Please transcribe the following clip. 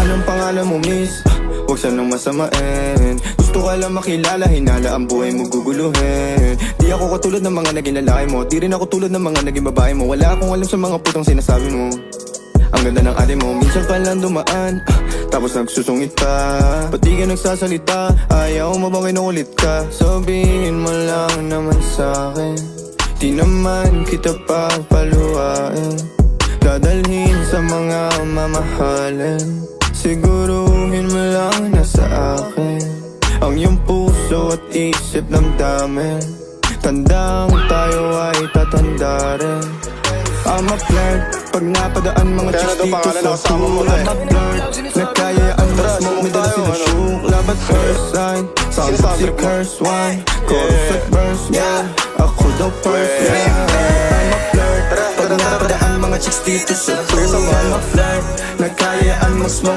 Anong pangalan mo, miss? Huwag sanang masamain. Gusto ka lang makilala, hinala ang buhay mo guguluhin. Di ako katulad ng mga naging lalaki mo, di rin ako tulad ng mga naging babae mo. Wala akong alam sa mga putong sinasabi mo. Ang ganda ng ate mo, minsan ka lang dumaan, tapos nagsusungit ka. Ba't di ka nagsasalita? Ayaw mo bang kinukulit ka? Sabihin mo lang naman sa'kin, di naman kita papaluhain. Dadalhin sa mga mamahalin, siguruhin mo lang na sa akin ang iyong puso at isip damdamin. Tandang tayo ay tatanda rin. I'm a flirt, pag napadaan mga chicks dito sa school. I'm a flirt, nagkayaan mas mo, may dala sila syukla. But first sign, sound si curse one, chorus at verse, yeah, ako daw first, yeah. I'm a flirt, pag napadaan mga chicks dito sa school. I'm a flirt, nagkayaan mas mo.